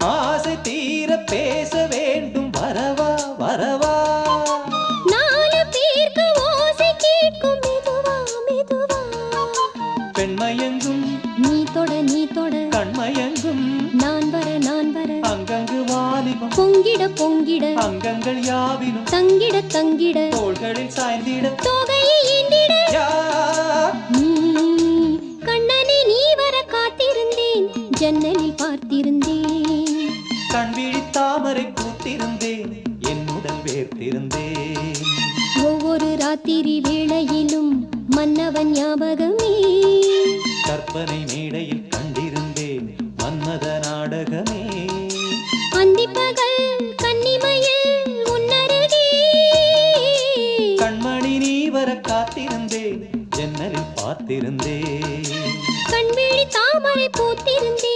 ஆசை தீர பேச வேண்டும் வரவா வரவா நாலு பேருக்கு ஓசை கேட்கும் மெதுவா மெதுவா பெண்மயங்கும் நீ தொட கண்மயங்கும் நான் வர அங்கங்கு வாலிபம் பொங்கிட பொங்கிட அங்கங்கள் யாவிலும் தங்கிட தங்கிட தோள்களில் சாய்ந்திட தோகையை ஏந்திட யார் நீ கண்ணனை நீ வர காத்திருந்தேன் ஜன்னலில் பார்த்திருந்தேன் கண் விழி தாமரை பூத்திருந்தேன் என்னுடன் வேர்த்திருந்தேன் ஒவ்வொரு ராத்திரி வேளையிலும் மன்னவன் ஞாபகமே கற்பனை மேடையில் கண்டிருந்தேன் மன்மத நாடகமே அந்திப்பகல் கன்னிமையில் உன்னருகே கண்மணி நீ வர காத்திருந்தேன் ஜன்னலில் பார்த்திருந்தேன் கண்விழி தாமரை பூத்திருந்தேன்